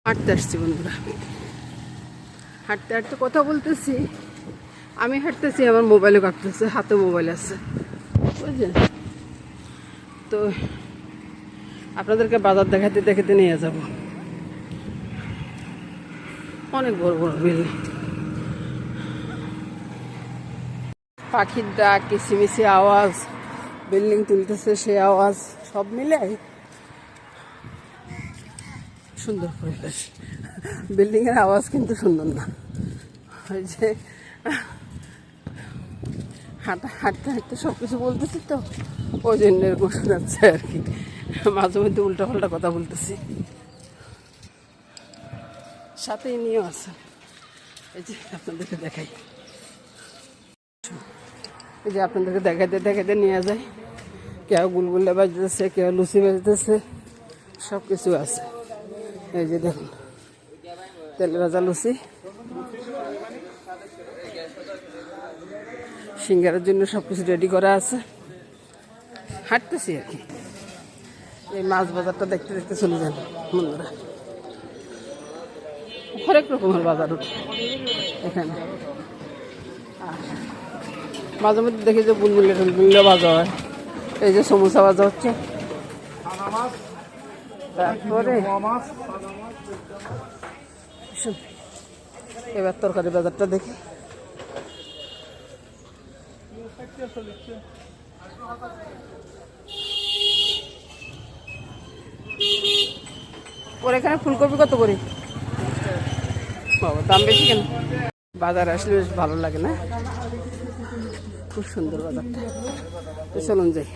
হাঁটতে আসছি বন্ধুরা, হাঁটতে হাঁটতে কথা বলতেছি। আমি হাঁটতেছি, আমার মোবাইলও কাটতেছে, হাতে মোবাইল আছে বুঝলেন। তো আপনাদেরকে বাজার দেখাতে দেখাতে নিয়ে যাব। অনেক বড় বড় বিল্ডিং, পাখির ডাক, কিচিমিচি আওয়াজ, বিল্ডিং তুলতেছে সে আওয়াজ, সব মিলে সুন্দর পরিবেশ। বিল্ডিংয়ের আওয়াজ কিন্তু সুন্দর না, ওই যে হাঁটতে হাঁটতে সব কিছু বলতেছি তো, ওই জন্য এরকম শোনাচ্ছে আর কি। মাঝে মধ্যে উল্টা পাল্টা কথা বলতেছি, সাথে নিয়েও আছে। এই যে আপনাদেরকে দেখাই, এই যে আপনাদেরকে দেখাইতে দেখাইতে নিয়ে যায়। কেউ গুলগুলা বাজতেছে, কেউ লুচি বাজতেছে, সব কিছু আছে। এই যে দেখুন, তেল ভাজা লুচি, সিঙ্গারের জন্য সব কিছু রেডি করা আছে। হাঁটতেছি আর কি। এই মাছ বাজারটা দেখতে দেখতে চলে যান বন্ধুরা। হরেক রকমের বাজার এখানে। আর মাঝে মধ্যে দেখি যে বুলবুলিয়া বাজার হয়। এই যে সমোসা বাজার হচ্ছে, তারপরে এবার তরকারি বাজারটা দেখি। ওর এখানে ফুলকপি কত করে? বাবা, দাম বেশি কেন? বাজার আসলে বেশ ভালো লাগে না? খুব সুন্দর বাজারটা। তো চলুন যাই।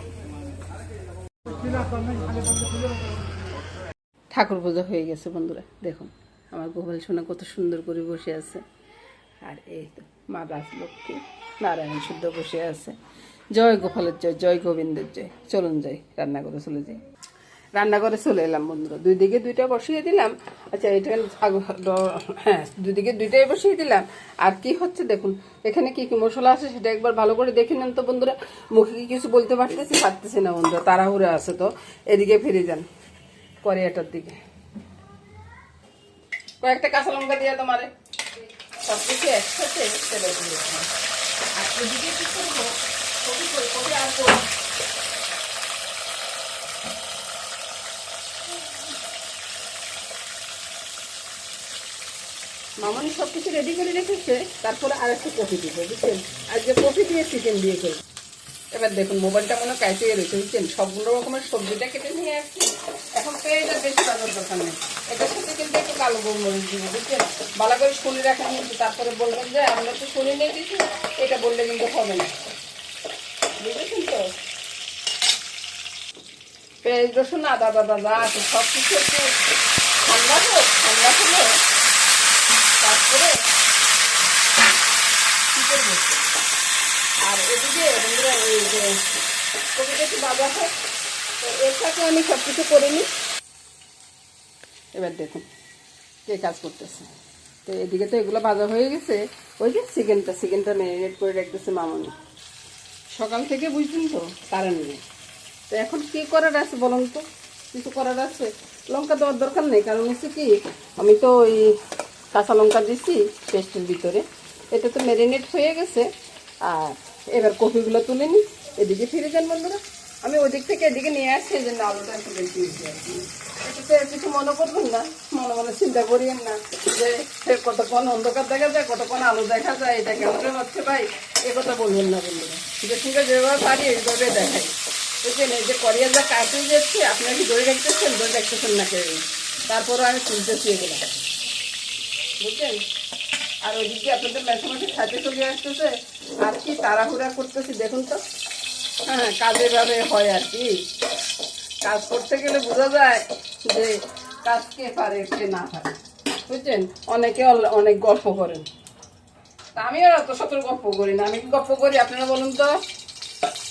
ঠাকুর পূজা হয়ে গেছে বন্ধুরা, দেখুন আমার গোপাল সোনা কত সুন্দর করে বসে আছে। আর এই তো মা রাজলক্ষ্মী নারায়ণ শুদ্ধ বসে আছে। জয় গোপালের জয়, জয় গোবিন্দের জয়। চলুন যাই, রান্না করে চলে যাই। রান্না করে চলে এলাম বন্ধুরা, দুই দিকে দুইটা বসিয়ে দিলাম। আচ্ছা, এটা হ্যাঁ, দুদিকে দুইটাই বসিয়ে দিলাম। আর কি হচ্ছে দেখুন, এখানে কি কি মশলা আছে সেটা একবার ভালো করে দেখে নেন তো বন্ধুরা। মুখে কি কিছু বলতে পারতেছি না বন্ধুরা, তাড়াহুড়ো আছে তো। এদিকে ফিরে যান কড়াইটার দিকে, কয়েকটা কাঁচা লঙ্কা দিয়ে তোমারে সব কিছু একসাথে তেলে দিয়ে। আর এদিকে কি করবো, কপি আর করবো। মামনি সব কিছু রেডি করে রেখেছে, তারপরে আর একটু কফি দিব বুঝছেন। আর যে কফি দিয়ে চিকেন দিয়ে করব। এবার দেখুন মোবাইলটা মনে কাইতে রয়েছে বুঝছেন। সবগুলো রকমের সবজিটা কেটে নিয়ে আসছি। এখন পেঁয়াজটা বেশি বাজার দরকার নেই, এটার সাথে কিন্তু একটু কালো গোলমরিচ দিব বুঝছেন। ভালো করে শুনে রাখেন কিন্তু, তারপরে বলবেন যে আমরা তো শুনে নিয়ে দিচ্ছি, এটা বললে কিন্তু হবে না, বুঝেছেন তো। পেঁয়াজ রসুন আদা আছে সব কিছু একটু ঠান্ডা হোক, ঠান্ডা হলে তারপরে কি করবো। আর এদিকে বন্ধুরা ওই যে কপিটা একটু বাজা হোক, তো এর সাথে আমি সব কিছু করে নিই। এবার দেখুন কে কাজ করতেছে। তো এদিকে তো এগুলো ভাজা হয়ে গেছে। ওই যে চিকেনটা ম্যারিনেট করে রাখতেছে মামনি সকাল থেকে, বুঝলেন তো, কারেন্ট নেই। তো এখন কি করার আছে বলুন তো, কিছু করার আছে। লঙ্কা দেওয়ার দরকার নেই, কারণ হচ্ছে কি আমি তো ওই কাঁচা লঙ্কা দিচ্ছি পেস্টের ভিতরে, এটা তো ম্যারিনেট হয়ে গেছে। আর এবার কপিগুলো তুলে নিই। এদিকে ফিরে যান বন্ধুরা, আমি ওই দিক থেকে এদিকে নিয়ে আসছি, এই জন্য আলুটা একটু বেশি হয়েছে আর কি। এটাতে কিছু মনে করবেন না, মনে মনে চিন্তা করিয়েন না যে কতক্ষণ অন্ধকার দেখা যায়, কতক্ষণ আলু দেখা যায়, এটা কেমন হচ্ছে ভাই, এ কথা বলবেন না বন্ধুরা। যে ঠিক আছে, যেভাবে পারি এইভাবে দেখাই বুঝছেন। এই যে করিয়া যা কাটে যাচ্ছে, আপনারা কি ধরে রাখতেছেন, ধরে রাখতেছেন না কেউ, তারপরে আমি তুলতেছি এগুলো বুঝছেন। আর ওইদিকে আপনাদের মেশামেশি খাইতে চলে আসতেছে, আর কি তাড়াহুড়া করতেছি দেখুন তো। হ্যাঁ, কাজে ভাবে হয় আর কি। কাজ করতে গেলে বোঝা যায় যে কাজ কে পারে কে না পারে বুঝছেন। অনেকে অনেক গল্প করেন, তা আমি আর অত শত গল্প করি না। আমি কি গল্প করি আপনারা বলুন তো?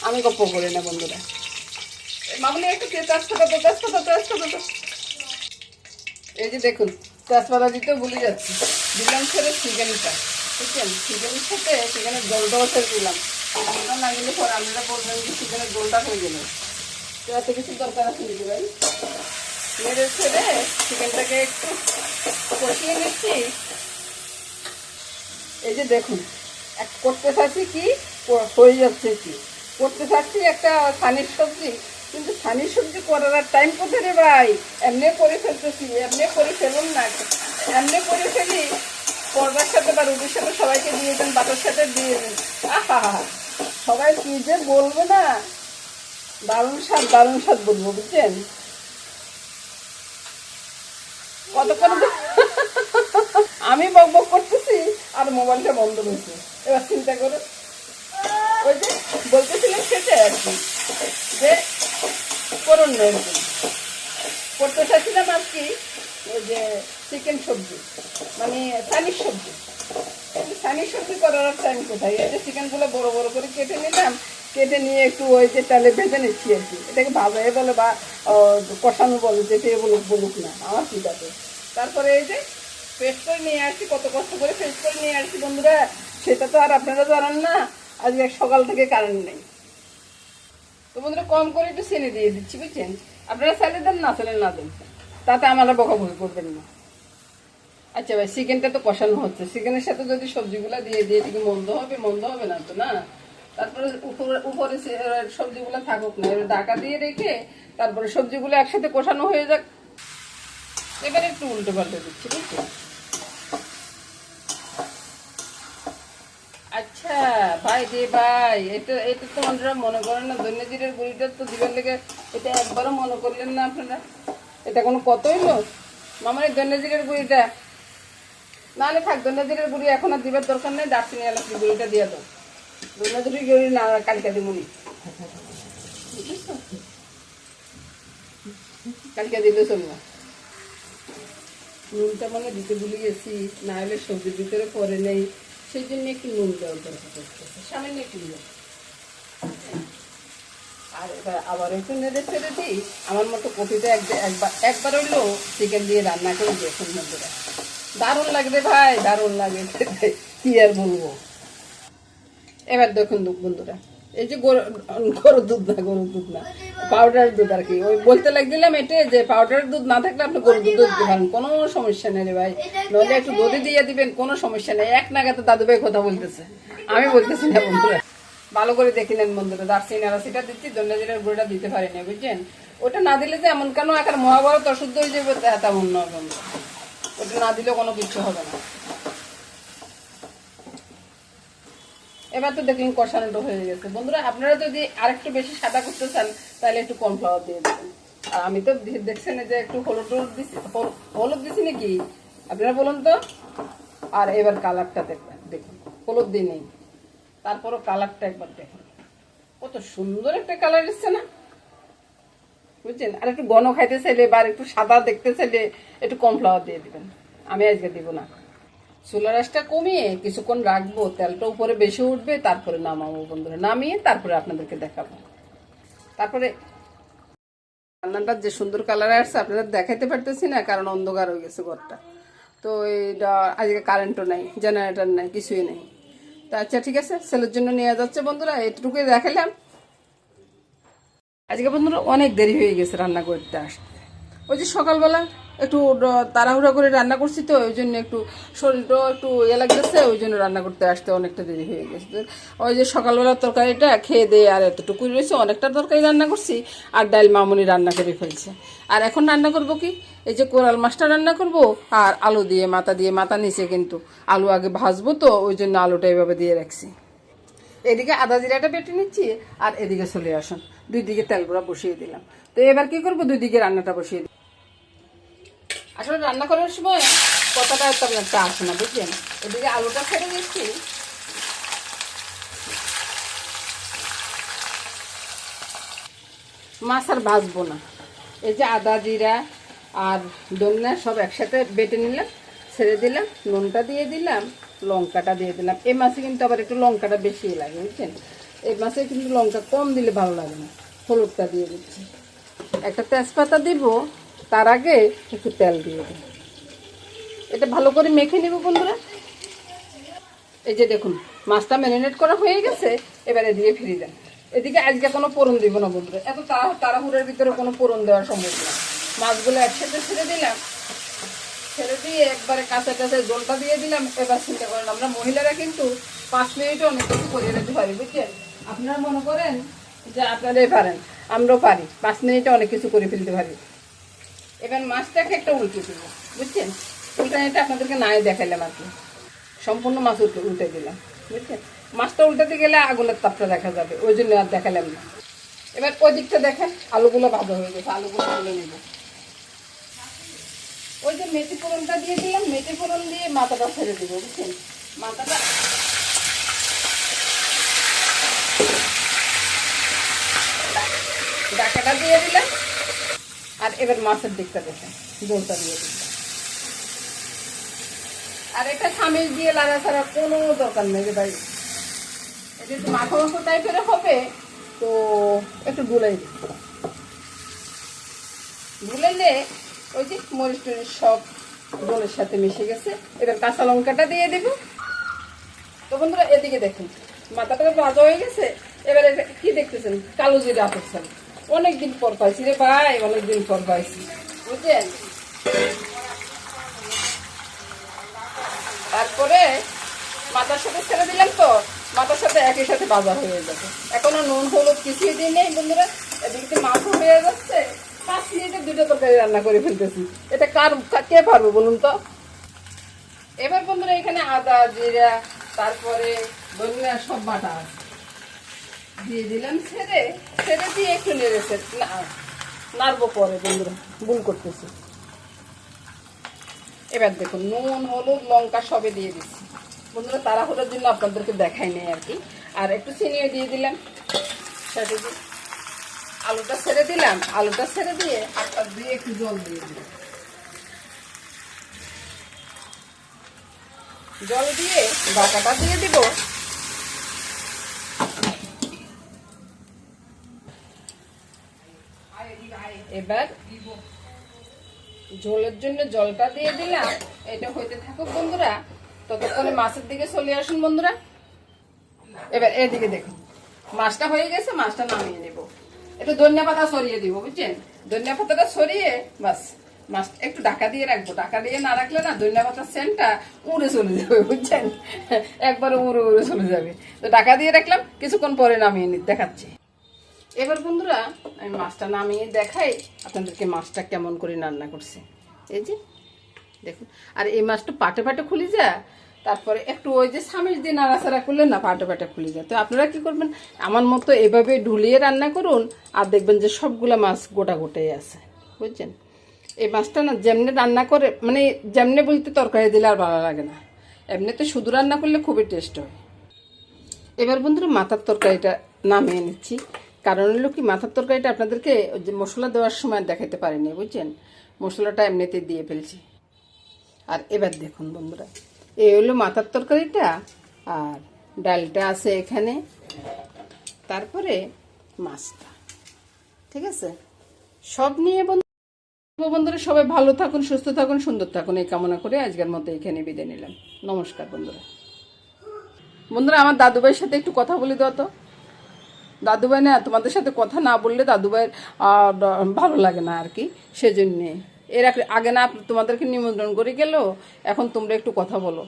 আমি গল্প করি না বন্ধুরা। মামুনি একটু তেজপাতা তো। এই যে দেখুন তেজপাতা দিতেও ভুলে যাচ্ছি, দিলাম ছেড়ে চিকেনটা বুঝছেন। চিকেনের সাথে চিকেনের জলটাও ছেড়ে দিলাম। জলটা না গেলে পরে আপনারা বলবেন যে চিকেনের জলটা হয়ে গেল। তো এত কিছু দরকার আছে নাকি ভাই? নেড়ে ছেড়ে চিকেনটাকে একটু কষিয়ে নিচ্ছি। এই যে দেখুন করতে থাকছি কি হয়ে যাচ্ছে, কি করতে থাকছি একটা ছানির সবজি, কিন্তু ছানির সবজি করার আর টাইম কোথায় রে ভাই, এমনি করে ফেলতেছি, এমনি করে ফেলুন না, এমনি করে ফেলি পরোটার সাথে বা রুটির সাথে সবাইকে দিয়ে দেন, বাটার সাথে দিয়ে দেন, আহা সবাই কি যে বলবে না, দারুণ স্বাদ বলবো, বুঝছেন। কতক্ষণ আমি বক করতেছি আর মোবাইলটা বন্ধ রয়েছে। এবার চিন্তা করো, ওই যে বলতেছিলাম সেটাই আর কি, যে করুন না এরকম করতে চাইছিলাম আর কি, ওই যে চিকেন সবজি মানে চাইনিজ সবজি, চাইনিজ সবজি করার টাইম কোথায়। এই যে চিকেনগুলো বড় বড় করে কেটে নিলাম, কেটে নিয়ে একটু ওই যে তেলে ভেজে নিচ্ছি আর কি। এটাকে ভাজাই বলে বা কষানো বলে, যেটা বলুক না, আমার ঠিক আছে। তারপরে এই যে পেস্ট করে নিয়ে আসছি, কত কষ্ট করে পেস্ট করে নিয়ে আসছি বন্ধুরা, সেটা তো আর আপনারা জানেন না। আজকে সকাল থেকে কারেন্ট নেই, তো বন্ধুরা কম করে একটু চিনি দিয়ে দিচ্ছি, বুঝছেন। আপনারা চাইলে দেন, না চাইলে না দেন, তাতে আমরা বকাবকি করবেন না। আচ্ছা ভাই, চিকেনটা তো কষানো হচ্ছে, চিকেনের সাথে যদি সবজিগুলা দিয়ে দিয়ে এটাকে মন্দ হবে না তো, না। তারপরে উপরে সবজিগুলো থাকুক না, ঢাকা দিয়ে রেখে তারপরে সবজিগুলো একসাথে কষানো হয়ে যাক। এবারে একটু উল্টো পাল্টে দিচ্ছি, বুঝছেন। আচ্ছা ভাই রে ভাই, এটা এটা তো আপনারা মনে করেন না, ধনিয়া জিরের গুঁড়িটা তো দিবার লেগে এটা একবারও মনে করলেন না আপনারা। এটা কোনো কত হইলো মামার এই ধনিয়া জিরের গুঁড়িটা, নাহলে থাক, ধনিয়া জিরের গুঁড়ি এখন আর দিবার দরকার নেই, দারচিনি এলাচি গুঁড়িটা দিয়ে দাও। ধনিয়া জিরের গুঁড়ি না কালকে দিমুনি, কালকে দিলে চলবে। নুনটা মানে দিতে ভুলে গেছি, না হলে সবজির ভিতরে পরে নেই, সেই জন্য একটু নুন দেওয়ার দরকার পড়তেছে, সামান্য একটু নুন। আর এবার আবার একটু নেড়ে ছেড়ে দিই। আমার মতো কপিটা একবার হইলো চিকেন দিয়ে রান্না করে দেখুন বন্ধুরা, দারুণ লাগবে ভাই, দারুণ লাগে, কি আর বলবো। এবার দেখুন বন্ধুরা, এই যে গরুর দুধ না পাউডার দুধ আর কি, ওই বলতে লাগছিলাম এটা যে পাউডার দুধ না থাকলে আপনি গরুর দুধ দিতে পারেন, কোনো সমস্যা নেই রে ভাই, নইলে একটু দধি দিয়ে দিবেন, কোনো সমস্যা নেই। এক নাগাতে দাদু ভাই কথা বলতেছে, আমি বলতেছি না বন্ধুরা। ভালো করে দেখে নেন বন্ধুরা, দারচিনি এলাচিটা দিচ্ছি, ধনিয়া জিরার গুঁড়োটা দিতে পারিনি, বুঝছেন। ওটা না দিলে যে এমন কেন এখন মহাভারত অশুদ্ধ হয়ে যাবে তেমন নয় বন্ধুরা, ওটা না দিলেও কোনো কিছু হবে না। এবার তো দেখলেন কষানোটা হয়ে গেছে বন্ধুরা। আপনারা যদি আরেকটু বেশি সাদা করতে চান তাহলে একটু কর্নফ্লাওয়ার দিয়ে দেবেন। আর আমি তো দেখছেন যে একটু হলুদ দিছি নাকি, আপনারা বলুন তো। আর এবার কালারটা দেখুন, হলুদ দিয়ে নেই, তারপরও কালারটা একবার দেখুন, কত সুন্দর একটা কালার এসছে না, বুঝছেন। আর একটু ঘন খাইতে চাইলে বা একটু সাদা দেখতে চাইলে একটু কর্নফ্লাওয়ার দিয়ে দিবেন, আমি আজকে দিব না। চুলার আঁচটা কমিয়ে কিছুক্ষণ রাখবো, তেলটা উপরে বেশি উঠবে, তারপরে নামাবো বন্ধুরা, নামিয়ে তারপরে আপনাদেরকে দেখাবো। তারপরে রান্নাটা যে সুন্দর কালার আসছে আপনাদের দেখাইতে পারতেছি না, কারণ অন্ধকার হয়ে গেছে ঘরটা। তো এইটা আজকে কারেন্টও নাই, জেনারেটর নাই, কিছুই নেই। তো আচ্ছা ঠিক আছে, ছেলের জন্য নিয়ে যাচ্ছে বন্ধুরা, এটুকুই দেখালাম আজকে বন্ধুরা। অনেক দেরি হয়ে গেছে রান্না করতে আসতে, ওই যে সকালবেলা একটু তাড়াহুড়া করে রান্না করছি, তো ওই জন্য একটু শরীরটা একটু ইয়ে লাগতেছে, ওই জন্য রান্না করতে আসতে অনেকটা দেরি হয়ে গেছে। ওই যে সকালবেলার তরকারিটা খেয়ে দিয়ে আর এতটুকুই রয়েছে, অনেকটা তরকারি রান্না করছি, আর ডাল মামুনি রান্না করে ফেলছে। আর এখন রান্না করব কি, এই যে কোরাল মাছটা রান্না করব, আর আলু দিয়ে মাথা নিচে কিন্তু আলু আগে ভাজবো, তো ওই জন্য আলুটা এইভাবে দিয়ে রাখছি। এদিকে আদা জিরাটা বেটে নিচ্ছি, আর এদিকে চলে আসুন, দুই দিকে তেল গুঁড়া বসিয়ে দিলাম। তো এবার কি করবো, দুই দিকে রান্নাটা বসিয়ে দিই। আসলে রান্না করার সময় কথাটা তেমন একটা আসে না, বুঝলেন। এদিকে আলুটা ছেড়ে দিচ্ছি, মাছ আর ভাজবো না। এই যে আদা জিরা আর ধনিয়া সব একসাথে বেটে নিলাম, ছেড়ে দিলাম, নুনটা দিয়ে দিলাম, লঙ্কাটা দিয়ে দিলাম। এই মাছে কিন্তু আবার একটু লঙ্কাটা বেশি লাগে, বুঝছেন। এই মাছে কিন্তু লঙ্কা কম দিলে ভালো লাগে না। হলুদটা দিয়ে দিচ্ছি, একটা তেজপাতা দিব, তার আগে একটু তেল দিয়ে দিই। এটা ভালো করে মেখে নেব বন্ধুরা। এই যে দেখুন মাছটা ম্যারিনেট করা হয়ে গেছে, এবার এদিকে ফিরে দেন। এদিকে আজকে কোনো পোড়ন দিব না বন্ধুরা, এত তাড়াহুড়োর ভিতরে কোনো পোড়ন দেওয়া সম্ভব না। মাছগুলো একসাথে ছেড়ে দিলাম, ছেড়ে দিয়ে একবারে কাঁচা কাঁচা জলটা দিয়ে দিলাম। এবার চিন্তা করেন, আমরা মহিলারা কিন্তু 5 মিনিটে অনেক কিছু করিয়ে নিতে পারি, বুঝছেন? আপনারা মনে করেন যে আপনারাই পারেন, আমরাও পারি, 5 মিনিটে অনেক কিছু করে ফেলতে পারি। এবার মাছটাকে একটা উল্টে দেবো, বুঝছেন? উল্টানিটা আপনাদেরকে নাই দেখাইলাম আর কি, সম্পূর্ণ মাছ উল্টে দিলাম, বুঝছেন? মাছটা উল্টাতে গেলে আগুনের তাপটা দেখা যাবে, ওই জন্য আর দেখালাম না। এবার ওই দিকটা দেখেন, আলুগুলো ভাজা হয়ে গেছে, আলুগুলো তুলে নেব। ওই যে মেথি ফোড়নটা দিয়ে দিলাম, মেথি ফোড়ন দিয়ে মাথাটা ছেড়ে দেবো, বুঝছেন? মাথাটা ডাকাটা দিয়ে দিলাম। আর এবার মাছের দিকটা দেখেন, জলটা দিয়ে দিলাম। আর এটা স্বামী দিয়ে লাগা ছাড়া কোনো দরকার নেই রে ভাই, এটা একটু মাখো মাখো টাইপের হবে, তো একটু গুলাই দিই। গুলাইলে ওই যে মরিচ টরিচ সব জলের সাথে মিশে গেছে। এবার কাঁচা লঙ্কাটা দিয়ে দেব। তো বন্ধুরা এদিকে দেখুন, মাথাটা ভাজা হয়ে গেছে। এবারে কি দেখতেছেন, কালো জিরা আতেছেন, অনেকদিন পর পাইছি রে ভাই, অনেকদিন পর পাইছি, বুঝছেন? তারপরে মাথার সাথে ছেড়ে দিলাম, তো মাথার সাথে একই সাথে ভাজা হয়ে যাবে। এখনো নুন হলুদ কিছুই দিই নেই বন্ধুরা। এদিকে মাছও হয়ে যাচ্ছে, 5 মিনিটে 2টা তরকারি রান্না করে ফেলতেছি। এটা কে পারবো বলুন তো? এবার বন্ধুরা এখানে আদা জিরা তারপরে ধনিয়া সব বাটা আছে, দিয়ে দিলাম। ছেড়ে ছেড়ে দিয়ে একটু নেড়েছে নাড়বো পরে বন্ধুরা, ভুল করতেছি। এবার দেখুন নুন হলুদ লঙ্কা সবে দিয়ে দিচ্ছি বন্ধুরা, তাড়াহুড়োর জন্য আপনাদেরকে দেখাই নেই আর কি। আর একটু চিনিও দিয়ে দিলাম সাথে। আলুটা ছেড়ে দিলাম, আলুটা ছেড়ে দিয়ে হাতটা দিয়ে একটু জল দিয়ে দিলাম। জল দিয়ে ঢাকাটা দিয়ে দিব। এবার ঝোলের জন্য জলটা দিয়ে দিলাম, এটা হইতে থাকুক বন্ধুরা। ততক্ষণে মাছের দিকে চলে আসুন বন্ধুরা। এবার এদিকে দেখুন মাছটা হয়ে গেছে, মাছটা নামিয়ে নেব। একটু ধনিয়া পাতা ছড়িয়ে দিব, বুঝছেন? ধনিয়া পাতাটা ছড়িয়ে বাস মাছ একটু ঢাকা দিয়ে রাখবো। ঢাকা দিয়ে না রাখলে না ধনিয়া পাতার সেন্টটা উড়ে চলে যাবে, বুঝছেন? একবারে উড়ে উড়ে চলে যাবে। তো ঢাকা দিয়ে রাখলাম, কিছুক্ষণ পরে নামিয়ে দেখাচ্ছি। এবার বন্ধুরা আমি মাছটা নামিয়ে দেখাই আপনাদেরকে, মাছটা কেমন করে রান্না করছে। এই যে দেখুন, আর এই মাছটা পাটে পাটে খুলি যায়, তারপরে একটু ওই যে স্বামীর দিয়ে নাড়াচাড়া করলে না পাটে পাটে খুলে যায়। তো আপনারা কি করবেন, আমার মতো এভাবে ঢুলিয়ে রান্না করুন, আর দেখবেন যে সবগুলা মাছ গোটা গোটাই আছে, বুঝছেন? এই মাছটা না যেমনি রান্না করে, মানে যেমনি বলতে তরকারি দিলে আর ভালো লাগে না, এমনিতে শুধু রান্না করলে খুবই টেস্ট হয়। এবার বন্ধুরা মাথার তরকারিটা নামিয়ে নিচ্ছি, কারণ হলো কি মাথার তরকারিটা আপনাদেরকে যে মশলা দেওয়ার সময় দেখাতে পারিনি, বুঝছেন? মশলাটা এমনিতে দিয়ে ফেলছি। আর এবার দেখুন বন্ধুরা, এই হলো মাথার তরকারিটা, আর ডালটা আছে এখানে, তারপরে মাছটা, ঠিক আছে? সব নিয়ে বন্ধুরা সবাই ভালো থাকুন, সুস্থ থাকুন, সুন্দর থাকুন, এই কামনা করে আজকের মতো এখানে বিদায় নিলাম। নমস্কার বন্ধুরা। বন্ধুরা আমার দাদুভাইয়ের সাথে একটু কথা বলে দাও তো। দাদুভাই না, তোমাদের সাথে কথা না বললে দাদুভাইয়ের ভালো লাগে না আর কি, সেজন্যে। এর আগে না তোমাদেরকে নিমন্ত্রণ করে গেল, এখন তোমরা একটু কথা বলো।